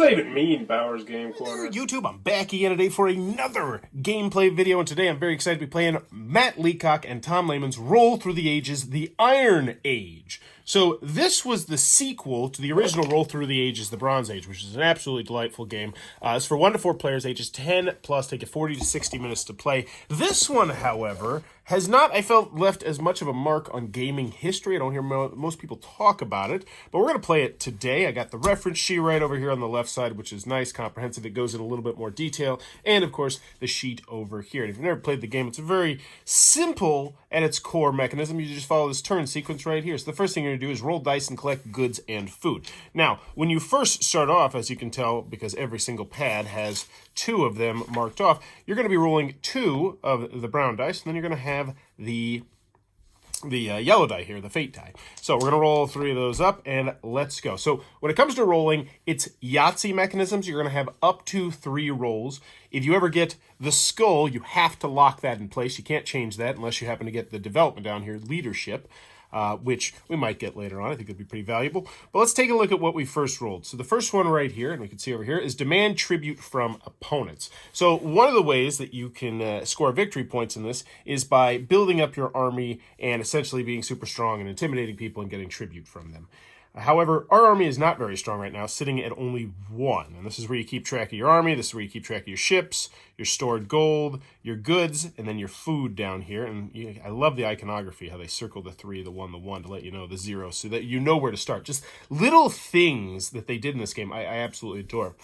that even mean, Bowers Game Corner? YouTube, I'm back again today for another gameplay video, and today I'm very excited to be playing Matt Leacock and Tom Lehman's Roll Through the Ages, the Iron Age. So this was the sequel to the original Roll Through the Ages, the Bronze Age, which is an absolutely delightful game. It's for 1 to 4 players, ages 10 plus, take it 40 to 60 minutes to play. This one, however, has not, I felt, left as much of a mark on gaming history. I don't hear most people talk about it, but we're going to play it today. I got the reference sheet right over here on the left side, which is nice, comprehensive. It goes in a little bit more detail, and of course, the sheet over here. And if you've never played the game, it's a very simple at its core mechanism. You just follow this turn sequence right here. So the first thing you're going to do is roll dice and collect goods and food. Now, when you first start off, as you can tell, because every single pad has 2 of them marked off, you're going to be rolling 2 of the brown dice, and then you're going to have the yellow die here, the fate die. So we're going to roll 3 of those up, and let's go. So when it comes to rolling, it's Yahtzee mechanisms. You're going to have up to 3 rolls. If you ever get the skull, you have to lock that in place. You can't change that unless you happen to get the development down here, leadership, which we might get later on. I think it'd be pretty valuable. But let's take a look at what we first rolled. So the first one right here, and we can see over here, is demand tribute from opponents. So one of the ways that you can score victory points in this is by building up your army and essentially being super strong and intimidating people and getting tribute from them. However, our army is not very strong right now, sitting at only 1. And this is where you keep track of your army. This is where you keep track of your ships, your stored gold, your goods, and then your food down here. And I love the iconography, how they circle the 3, the 1, the 1 to let you know the 0, so that you know where to start. Just little things that they did in this game I absolutely adore.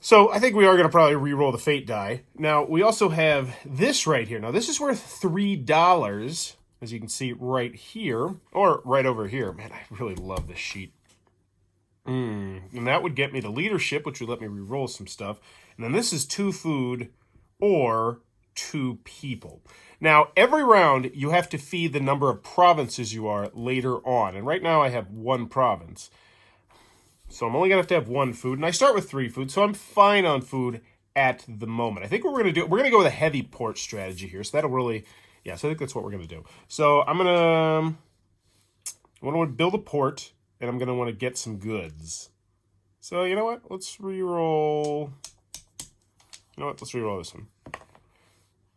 So I think we are going to probably re-roll the fate die. Now, we also have this right here. Now, this is worth $3. As you can see right here, or right over here. Man, I really love this sheet. And that would get me the leadership, which would let me re-roll some stuff. And then this is 2 food or 2 people. Now, every round, you have to feed the number of provinces you are later on. And right now, I have 1 province. So I'm only going to have 1 food. And I start with 3 food, so I'm fine on food at the moment. I think what we're going to do, we're going to go with a heavy port strategy here. So that'll really... Yeah, so I think that's what we're going to do. So I'm going to build a port, and I'm going to want to get some goods. So you know what? Let's re-roll. You know what? Let's re-roll this one.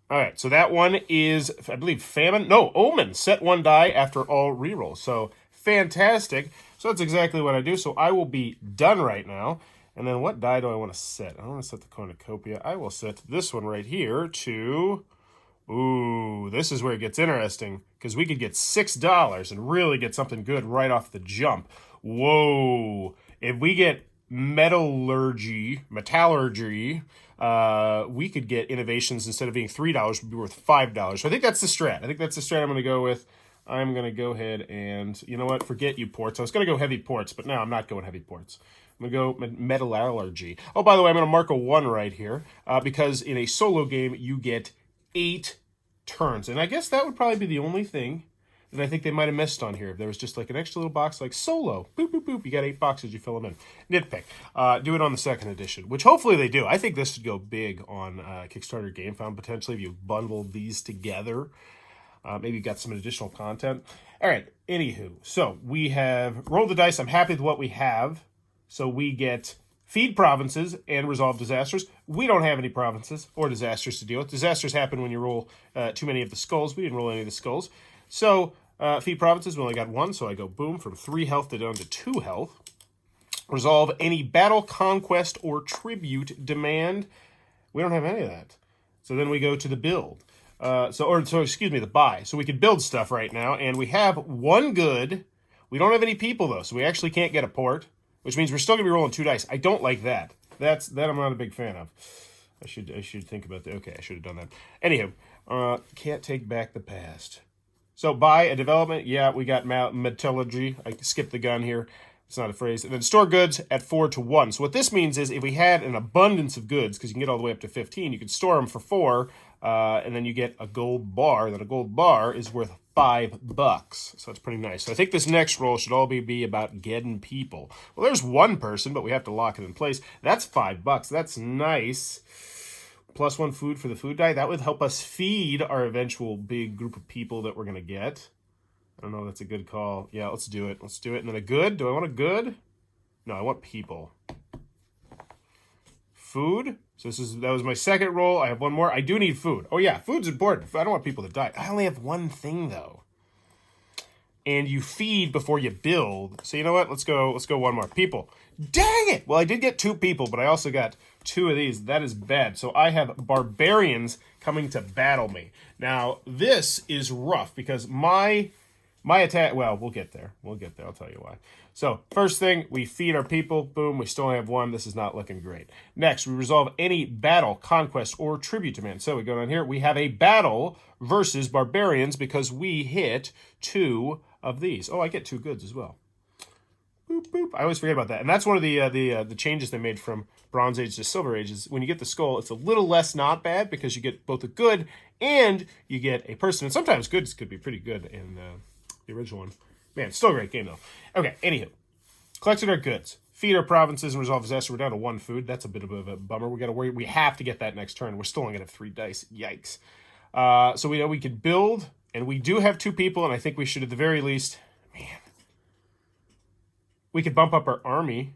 All right, so that one is, I believe, famine. No, omen. Set 1 die after all re-rolls. So fantastic. So that's exactly what I do. So I will be done right now. And then what die do I want to set? I don't want to set the cornucopia. I will set this one right here to... Ooh, this is where it gets interesting, because we could get $6 and really get something good right off the jump. Whoa. If we get metallurgy, we could get innovations instead of being $3, would be worth $5. So I think that's the strat. I think that's the strat I'm going to go with. I'm going to go ahead and, you know what, forget you ports. I was going to go heavy ports, but now I'm not going heavy ports. I'm going to go metallurgy. Oh, by the way, I'm going to mark a 1 right here, because in a solo game, you get 8 turns. And I guess that would probably be the only thing that I think they might have missed on here. If there was just like an extra little box like solo, boop, boop, boop, you got 8 boxes, you fill them in. Nitpick. Do it on the 2nd edition, which hopefully they do. I think this would go big on Kickstarter GameFound, potentially, if you bundle these together. Maybe you got some additional content. All right, anywho. So we have rolled the dice. I'm happy with what we have. So we get... feed provinces and resolve disasters. We don't have any provinces or disasters to deal with. Disasters happen when you roll too many of the skulls. We didn't roll any of the skulls. So feed provinces, we only got 1, so I go boom from 3 health to down to 2 health. Resolve any battle, conquest, or tribute demand. We don't have any of that. So then we go to the build. The buy. So we can build stuff right now, and we have 1 good. We don't have any people, though, so we actually can't get a port. Which means we're still going to be rolling 2 dice. I don't like that. That I'm not a big fan of. I should think about that. Okay, I should have done that. Anywho, can't take back the past. So buy a development. Yeah, we got metallurgy. I skipped the gun here. It's not a phrase. And then store goods at 4 to 1. So what this means is if we had an abundance of goods, because you can get all the way up to 15, you could store them for 4, and then you get a gold bar. Then a gold bar is worth $5. So that's pretty nice. So I think this next roll should all be about getting people. Well, there's 1 person, but we have to lock it in place. That's $5. That's nice. Plus 1 food for the food die. That would help us feed our eventual big group of people that we're going to get. I don't know if that's a good call. Yeah, let's do it. Let's do it. And then a good. Do I want a good? No, I want people. food. So that was my second roll. I have one more. I do need food. Oh yeah, food's important. I don't want people to die. I only have one thing though. And you feed before you build. So you know what? Let's go one more. People. Dang it! Well, I did get 2 people, but I also got 2 of these. That is bad. So I have barbarians coming to battle me. Now, this is rough because my attack... Well, we'll get there. We'll get there. I'll tell you why. So, first thing, we feed our people. Boom, we still only have 1. This is not looking great. Next, we resolve any battle, conquest, or tribute demand. So, we go down here. We have a battle versus barbarians because we hit 2 of these. Oh, I get 2 goods as well. Boop, boop. I always forget about that. And that's one of the changes they made from Bronze Age to Silver Age is when you get the skull, it's a little less not bad because you get both a good and you get a person. And sometimes goods could be pretty good in the original one. Man, it's still a great game, though. Okay, anywho. Collected our goods. Feed our provinces and resolve disaster. We're down to 1 food. That's a bit of a bummer. We got to worry. We have to get that next turn. We're still only going to have 3 dice. Yikes. So we know we could build, and we do have 2 people, and I think we should, at the very least... Man. We could bump up our army.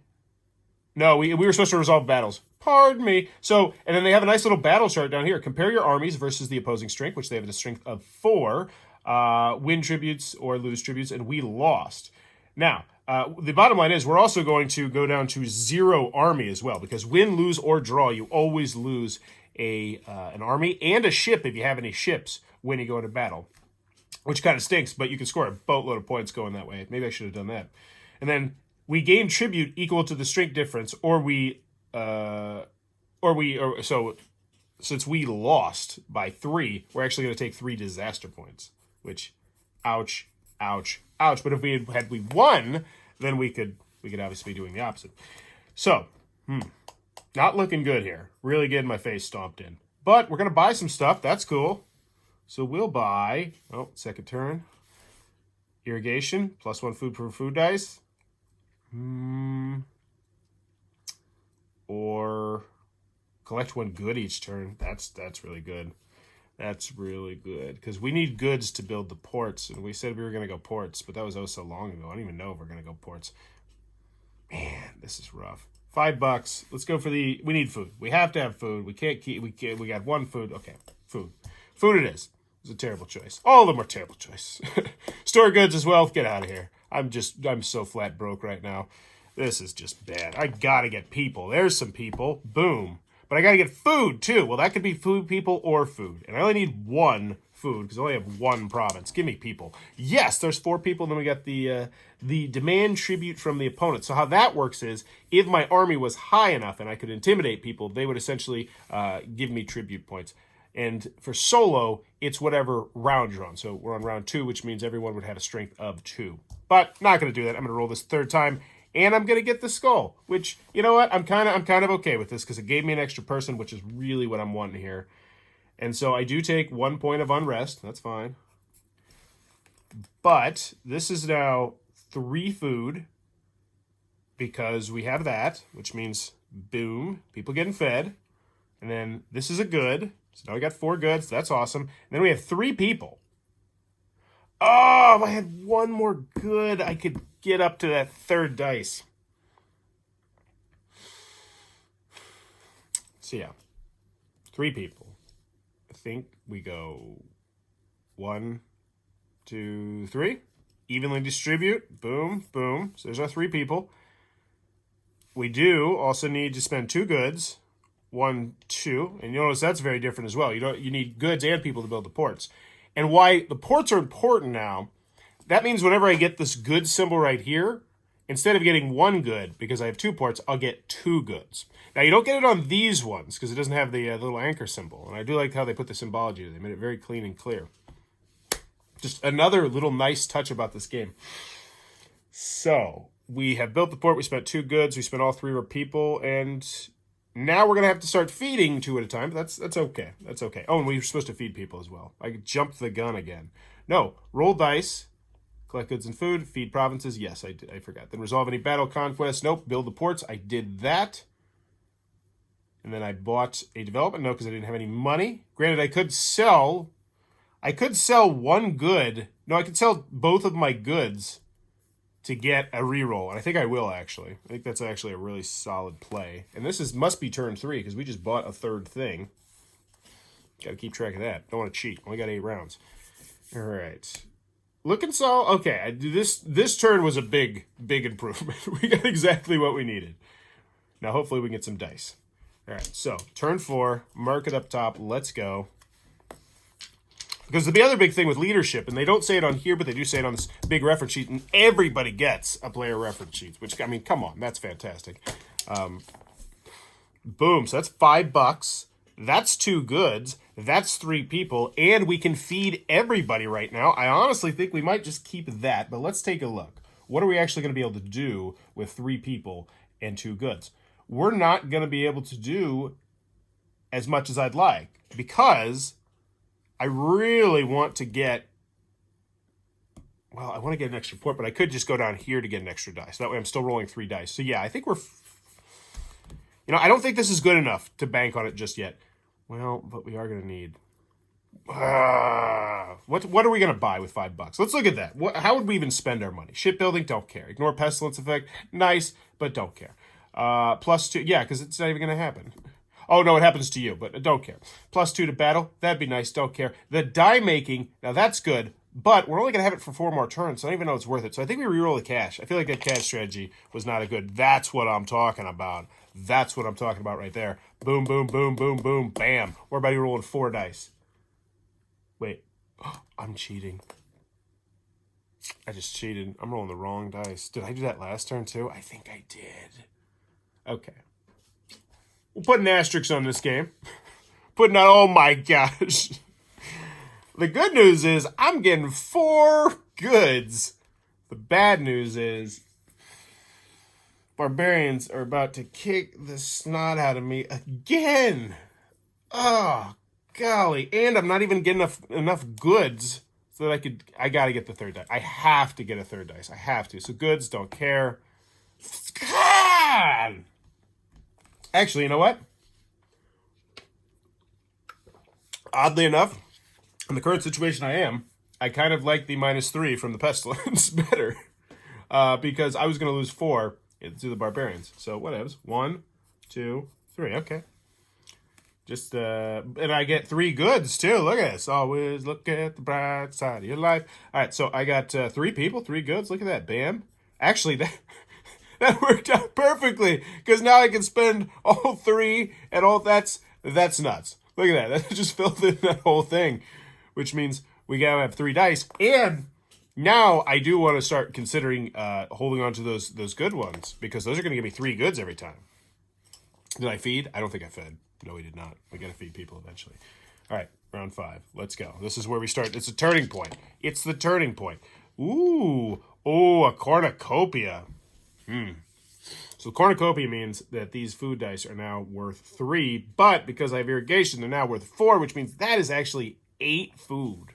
No, we were supposed to resolve battles. Pardon me. So, and then they have a nice little battle chart down here. Compare your armies versus the opposing strength, which they have a strength of 4. Win tributes or lose tributes, and we lost. Now, the bottom line is we're also going to go down to 0 army as well, because win, lose, or draw, you always lose an army and a ship if you have any ships when you go into battle, which kind of stinks, but you can score a boatload of points going that way. Maybe I should have done that. And then we gain tribute equal to the strength difference, so since we lost by 3, we're actually going to take 3 disaster points. Which, ouch, ouch, ouch. But if we had won, then we could obviously be doing the opposite. So, not looking good here. Really getting my face stomped in. But we're going to buy some stuff. That's cool. So we'll buy, second turn. Irrigation, +1 food per food dice. Or collect 1 good each turn. That's really good. That's really good. Because we need goods to build the ports. And we said we were going to go ports. But that was so long ago. I don't even know if we're going to go ports. Man, this is rough. $5. Let's go for we need food. We have to have food. We can't keep... We got 1 food. Okay, food. Food it is. It's a terrible choice. All of them are terrible choice. Store goods as well. Get out of here. I'm so flat broke right now. This is just bad. I gotta get people. There's some people. Boom. But I gotta get food, too. Well, that could be food, people, or food. And I only need 1 food, because I only have 1 province. Give me people. Yes, there's 4 people, and then we got the demand tribute from the opponent. So how that works is, if my army was high enough and I could intimidate people, they would essentially give me tribute points. And for solo, it's whatever round you're on. So we're on round 2, which means everyone would have a strength of 2. But not going to do that. I'm going to roll this 3rd time. And I'm going to get the skull, which, you know what? I'm kind of okay with this because it gave me an extra person, which is really what I'm wanting here. And so I do take 1 point of unrest. That's fine. But this is now 3 food because we have that, which means, boom, people getting fed. And then this is a good. So now we got 4 goods. That's awesome. And then we have 3 people. Oh, if I had 1 more good, I could get up to that 3rd dice. So yeah, 3 people. I think we go 1, 2, 3. Evenly distribute. Boom, boom. So there's our 3 people. We do also need to spend 2 goods. 1, 2. And you notice that's very different as well. You need goods and people to build the ports. And why the ports are important now, that means whenever I get this good symbol right here, instead of getting 1 good, because I have 2 ports, I'll get 2 goods. Now, you don't get it on these ones, because it doesn't have the little anchor symbol. And I do like how they put the symbology. They made it very clean and clear. Just another little nice touch about this game. So, we have built the port. We spent 2 goods. We spent all 3 of our people. And now we're going to have to start feeding 2 at a time. But that's okay. That's okay. Oh, and we were supposed to feed people as well. I jumped the gun again. No, roll dice. Collect goods and food. Feed provinces. Yes, I forgot. Then resolve any battle conquest. Nope. Build the ports. I did that. And then I bought a development. No, because I didn't have any money. Granted, I could sell 1 good. No, I could sell both of my goods to get a reroll. And I think I will, actually. I think that's actually a really solid play. And this must be turn 3, because we just bought a third thing. Got to keep track of that. Don't want to cheat. Only got 8 rounds. All right. Looking so... Okay, this turn was a big improvement. We got exactly what we needed. Now, hopefully, we can get some dice. All right, so turn 4. Mark it up top. Let's go. Because the other big thing with leadership, and they don't say it on here, but they do say it on this big reference sheet, and everybody gets a player reference sheet, which, I mean, come on, that's fantastic. Boom, so that's $5. That's 2 goods. That's 3 people, and we can feed everybody right now. I honestly think we might just keep that, but let's take a look. What are we actually going to be able to do with 3 people and 2 goods? We're not going to be able to do as much as I'd like, because I really want to get, well, I want to get an extra port, but I could just go down here to get an extra dice. That way I'm still rolling 3 dice. So yeah, I think I don't think this is good enough to bank on it just yet. Well, but we are going to need, what are we going to buy with $5? Let's look at that. How would we even spend our money? Shipbuilding, don't care. Ignore pestilence effect, nice, but don't care. +2, yeah, because it's not even going to happen. Oh, no, it happens to you, but don't care. +2 to battle, that'd be nice, don't care. The die making, now that's good, but we're only going to have it for 4 more turns, so I don't even know it's worth it. So I think we reroll the cash. I feel like that cash strategy was not a good. That's what I'm talking about. That's what I'm talking about right there. Boom, boom, boom, boom, boom, bam. We're about to be rolling 4 dice. Wait, I'm cheating. I just cheated. I'm rolling the wrong dice. Did I do that last turn too? I think I did. Okay. We'll put an asterisk on this game. Oh my gosh. The good news is I'm getting 4 goods. The bad news is barbarians are about to kick the snot out of me again. Oh, golly. And I'm not even getting enough goods so that I got to get the 3rd dice. I have to get a 3rd dice. I have to. So goods, don't care. God! Actually, you know what? Oddly enough, in the current situation I kind of like the -3 from the pestilence better. Because I was going to lose 4 to the barbarians. So whatevs. 1, 2, 3. Okay. Just, and I get 3 goods too. Look at this. Always look at the bright side of your life. All right, so I got 3 people, 3 goods. Look at that. Bam. Actually, that worked out perfectly, because now I can spend all 3 and all that's nuts. Look at that. That just filled in that whole thing, which means we gotta have 3 dice. And now I do want to start considering holding on to those good ones, because those are going to give me 3 goods every time. Did I feed? I don't think I fed. No, we did not. We got to feed people eventually. All right, round 5. Let's go. This is where we start. It's a turning point. It's the turning point. Ooh. Oh, a cornucopia. So cornucopia means that these food dice are now worth 3, but because I have irrigation, they're now worth 4, which means that is actually 8 food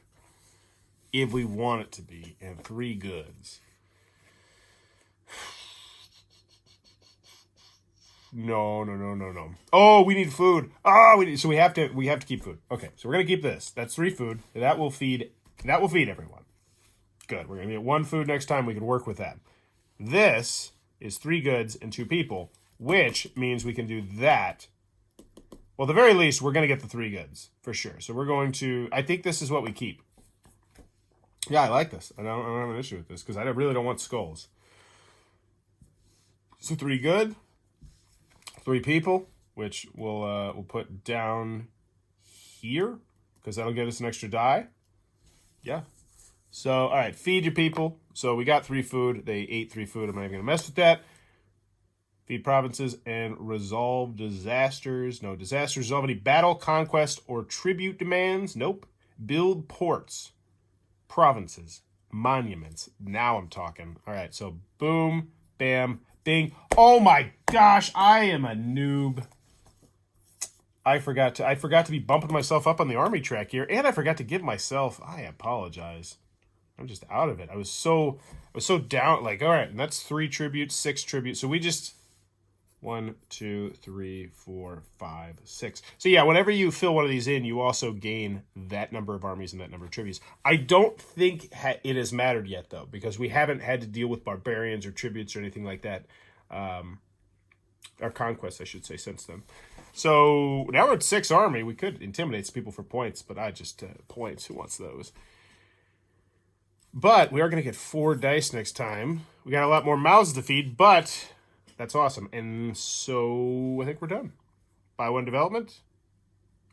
if we want it to be, and 3 goods. No. Oh, we need food. So we have to keep food. Okay, so we're gonna keep this. That's 3 food. That will feed everyone. Good. We're gonna get 1 food next time. We can work with that. This is 3 goods and 2 people, which means we can do that. Well, at the very least, we're gonna get the 3 goods for sure. So we're going to. I think this is what we keep. Yeah, I like this. I don't have an issue with this because I really don't want skulls. So 3 good. 3 people, which we'll put down here, because that'll get us an extra die. Yeah. So, all right, feed your people. So we got 3 food. They ate 3 food. I'm not even going to mess with that. Feed provinces and resolve disasters. No, disasters resolve any battle, conquest, or tribute demands. Nope. Build ports, provinces, monuments. Now I'm talking. All right, so boom, bam, bing. Oh my gosh, I am a noob. I forgot to be bumping myself up on the army track here, and I forgot to give myself. I apologize. I'm just out of it. I was so down. Like, all right, and that's 3 tributes, 6 tributes. So we just 1, 2, 3, 4, 5, 6. So yeah, whenever you fill one of these in, you also gain that number of armies and that number of tributes. I don't think it has mattered yet, though, because we haven't had to deal with barbarians or tributes or anything like that. Or conquests, I should say, since then. So now we're at 6 army. We could intimidate some people for points, but I just, points, who wants those? But we are going to get 4 dice next time. We got a lot more mouths to feed, but that's awesome. And so I think we're done. Buy 1 development.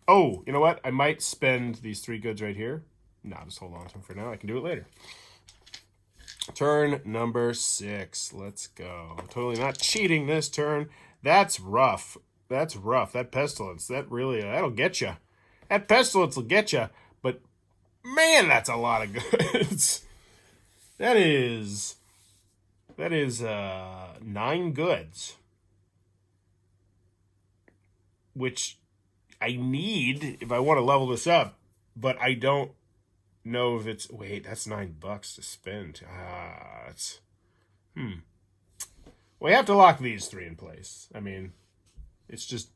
Oh, you know what? I might spend these 3 goods right here. No, just hold on to them for now. I can do it later. Turn number 6. Let's go. Totally not cheating this turn. That's rough. That's rough. That pestilence, that really, that'll get you. That pestilence will get you. But, man, that's a lot of goods. That is 9 goods. Which I need if I want to level this up. But I don't know if it's... Wait, that's $9 to spend. It's... We have to lock these 3 in place. I mean, it's just...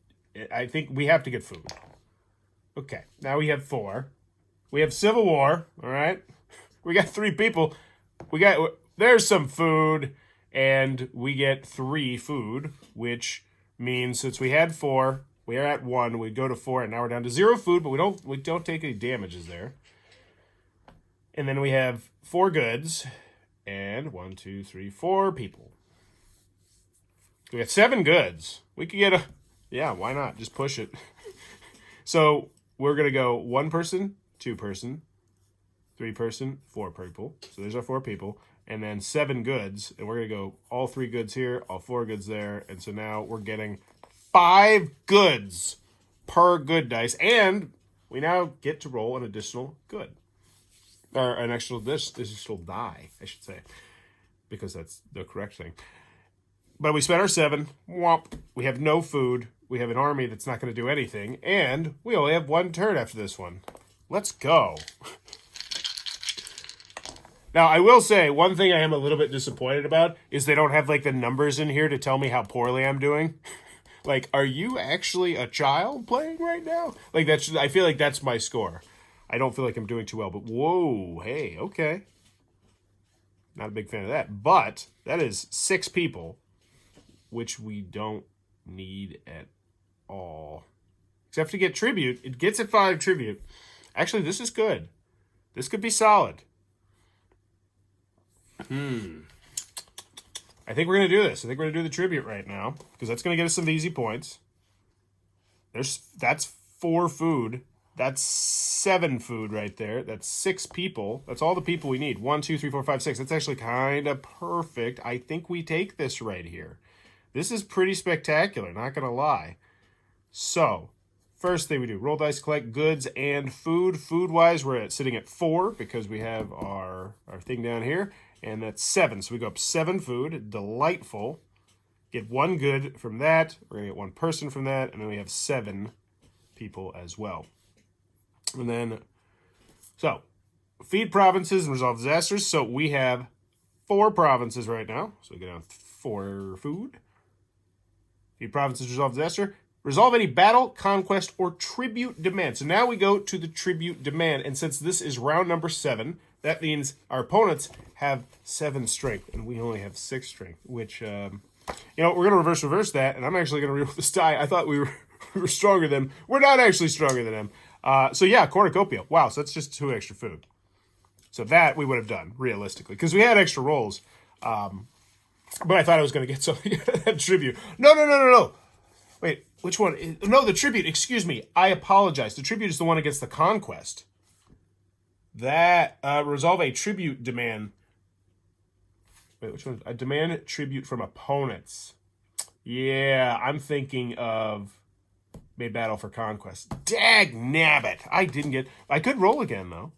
I think we have to get food. Okay, now we have 4. We have Civil War, all right? We got 3 people. There's some food, and we get 3 food, which means since we had 4, we are at 1, we go to 4, and now we're down to 0 food, but we don't take any damages there. And then we have 4 goods, and 1, 2, 3, 4 people. We got 7 goods. We could get a... Yeah, why not? Just push it. So we're going to go 1 person, 2 person, 3 person, 4 people. So there's our 4 people. And then 7 goods. And we're going to go all 3 goods here, all 4 goods there. And so now we're getting 5 goods per good dice. And we now get to roll an additional good. Or an additional die, I should say. Because that's the correct thing. But we spent our 7. Womp. We have no food. We have an army that's not going to do anything. And we only have 1 turn after this one. Let's go. Now, I will say, one thing I am a little bit disappointed about is they don't have, like, the numbers in here to tell me how poorly I'm doing. Like, are you actually a child playing right now? Like, I feel like that's my score. I don't feel like I'm doing too well, but whoa, hey, okay. Not a big fan of that. But that is 6 people, which we don't need at all. Except to get tribute. It gets at 5 tribute. Actually, this is good. This could be solid. I think we're going to do this. I think we're going to do the tribute right now, because that's going to get us some easy points. That's 4 food. That's 7 food right there. That's 6 people. That's all the people we need. 1, 2, 3, 4, 5, 6. That's actually kind of perfect. I think we take this right here. This is pretty spectacular, not going to lie. So, first thing we do, roll dice, collect goods and food. Food-wise, we're sitting at 4 because we have our thing down here. And that's 7. So we go up 7 food. Delightful. Get 1 good from that. We're going to get 1 person from that. And then we have 7 people as well. And then, so, feed provinces and resolve disasters. So we have 4 provinces right now. So we get down 4 food. Feed provinces, resolve disaster. Resolve any battle, conquest, or tribute demand. So now we go to the tribute demand. And since this is round number 7, that means our opponents have 7 strength. And we only have 6 strength, which, we're going to reverse that. And I'm actually going to reroll this die. I thought we were stronger than them. We're not actually stronger than them. So yeah, cornucopia. Wow, so that's just 2 extra food. So that we would have done, realistically. Because we had extra rolls. But I thought I was going to get something that tribute. No. Wait, which one? No, the tribute. Excuse me. I apologize. The tribute is the one against the conquest. That, resolve a tribute demand. Wait, which one? A demand tribute from opponents. Yeah, I'm thinking of made battle for conquest. Dag nabbit. I could roll again, though.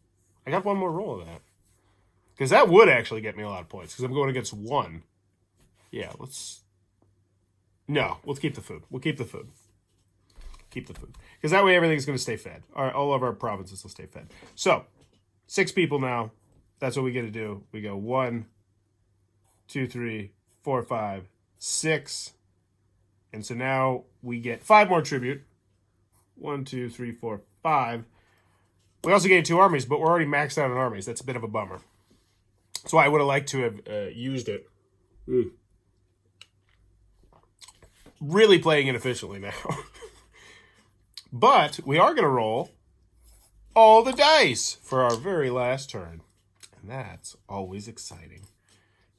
I got 1 more roll of that. Because that would actually get me a lot of points. Because I'm going against 1. Yeah, No, we'll keep the food. Keep the food. Because that way everything's going to stay fed. All of our provinces will stay fed. So, 6 people now. That's what we get to do. We go 1, 2, 3, 4, 5, 6. And so now we get 5 more tribute. 1, 2, 3, 4, 5. We also gain 2 armies, but we're already maxed out on armies. That's a bit of a bummer. So I would have liked to have used it. Really playing inefficiently now. But we are going to roll all the dice for our very last turn. And that's always exciting.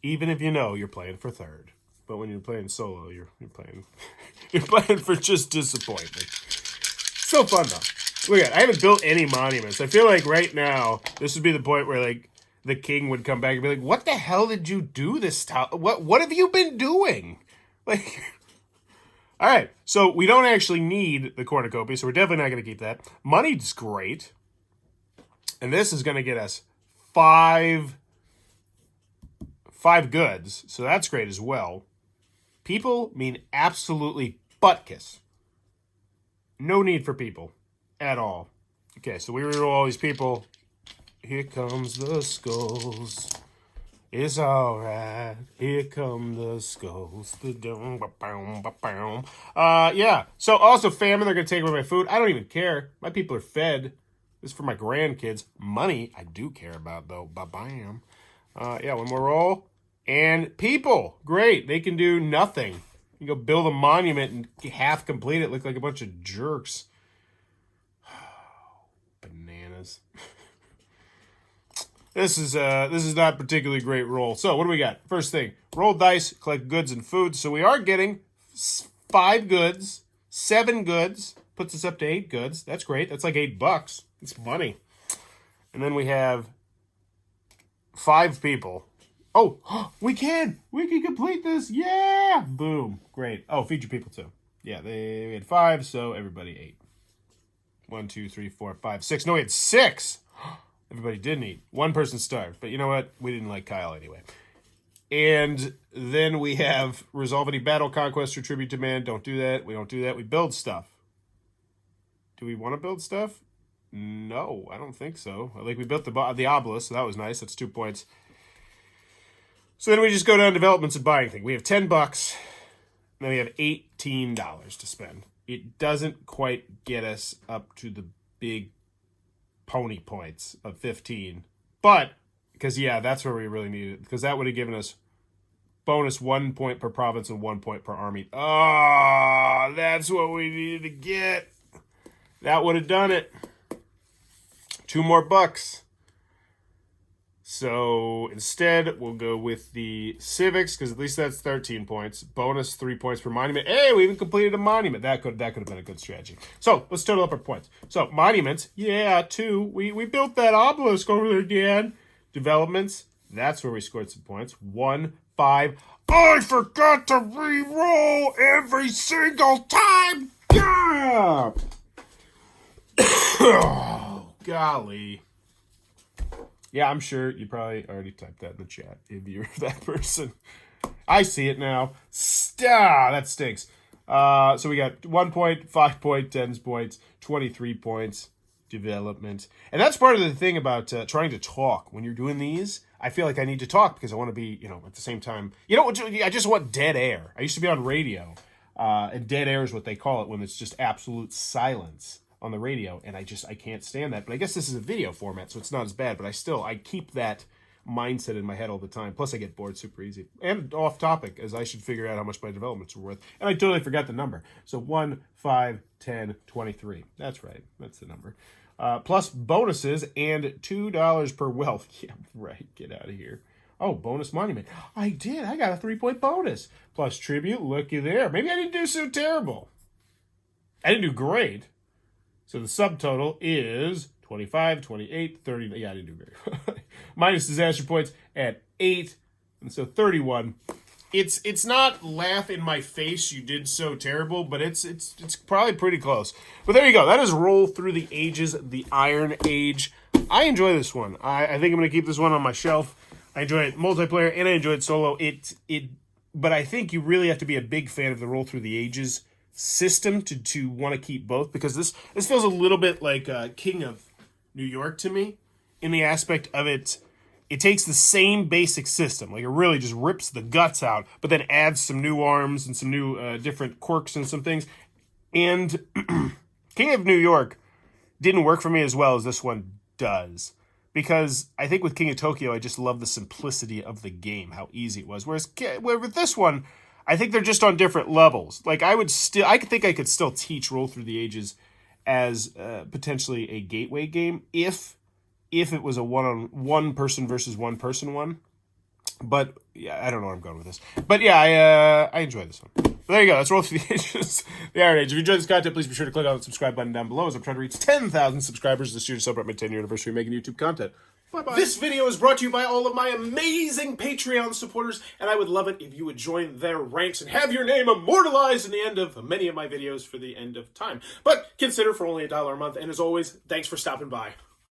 Even if you know you're playing for third. But when you're playing solo, you're playing you're playing for just disappointment. So fun though. Look at I haven't built any monuments. I feel like right now this would be the point where like the king would come back and be like, "What the hell did you do this time? What have you been doing?" Like all right, so we don't actually need the cornucopia, so we're definitely not going to keep that. Money's great. And this is going to get us 5 goods, so that's great as well. People mean absolutely butt-kiss. No need for people at all. Okay, so we reroll all these people. Here comes the skulls. It's all right. Here come the skulls. Yeah. So also famine. They're going to take away my food. I don't even care. My people are fed. This is for my grandkids. Money, I do care about, though. Ba-bam. Yeah, one more roll. And people. Great. They can do nothing. You go build a monument and half complete it. Look like a bunch of jerks. Bananas. This is not a particularly great roll. So what do we got? First thing, roll dice, collect goods and food. So we are getting 5 goods, 7 goods, puts us up to 8 goods. That's great. That's like $8. It's money. And then we have 5 people. Oh, we can complete this. Yeah, boom, great. Oh, feed your people too. Yeah, we had 5, so everybody 8. 1, 2, 3, 4, 5, 6. No, we had 6. Everybody didn't eat. One person starved. But you know what? We didn't like Kyle anyway. And then we have resolve any battle, conquest, or tribute demand. Don't do that. We don't do that. We build stuff. Do we want to build stuff? No, I don't think so. Like we built the obelisk, so that was nice. That's 2 points. So then we just go down developments and buy anything. We have $10. Then we have $18 to spend. It doesn't quite get us up to the big pony points of 15, but because yeah, that's where we really need it, because that would have given us bonus 1 point per province and 1 point per army. Ah, that's what we needed to get. That would have done it. 2 more bucks. So instead we'll go with the civics, because at least that's 13 points. Bonus 3 points per monument. Hey, we even completed a monument. That could have been a good strategy. So let's total up our points. So monuments, yeah, 2. We built that obelisk over there, Dan. Developments, that's where we scored some points. 1, 5. I forgot to re-roll every single time. Yeah. Oh, golly. Yeah, I'm sure you probably already typed that in the chat if you're that person. I see it now. That stinks. So we got 1 point, 5 point, 10 points, 23 points, development. And that's part of the thing about trying to talk. When you're doing these, I feel like I need to talk because I want to be, at the same time. I just want dead air. I used to be on radio, and dead air is what they call it when it's just absolute silence on the radio, and I can't stand that. But I guess this is a video format, so it's not as bad, but I keep that mindset in my head all the time. Plus I get bored super easy. And off topic, as I should figure out how much my developments are worth. And I totally forgot the number. So 1, 5, 10, 23. That's right. That's the number. Plus bonuses and $2 per wealth. Yeah, right. Get out of here. Oh, bonus monument. I did. I got a 3-point bonus. Plus tribute. Looky there. Maybe I didn't do so terrible. I didn't do great. So the subtotal is 25, 28, 30. Yeah, I didn't do very well. Minus disaster points at 8. And so 31. It's not laugh in my face, you did so terrible, but it's probably pretty close. But there you go. That is Roll Through the Ages, the Iron Age. I enjoy this one. I think I'm going to keep this one on my shelf. I enjoy it multiplayer and I enjoy it solo. But I think you really have to be a big fan of the Roll Through the Ages system to want to keep both, because this feels a little bit like King of New York to me, in the aspect of it it takes the same basic system. Like, it really just rips the guts out, but then adds some new arms and some new different quirks and some things. And King of New York didn't work for me as well as this one does. Because I think with King of Tokyo, I just love the simplicity of the game, how easy it was. Whereas with this one, I think they're just on different levels. Like, I think I could still teach Roll Through the Ages as potentially a gateway game if it was a one person versus one person one. But yeah, I don't know where I'm going with this. But yeah, I enjoy this one. But there you go. That's Roll Through the Ages, the Iron Age. If you enjoyed this content, please be sure to click on the subscribe button down below, as I'm trying to reach 10,000 subscribers this year to celebrate my 10-year anniversary of making YouTube content. Bye-bye. This video is brought to you by all of my amazing Patreon supporters, and I would love it if you would join their ranks and have your name immortalized in the end of many of my videos for the end of time. But consider for only $1 a month, and as always, thanks for stopping by.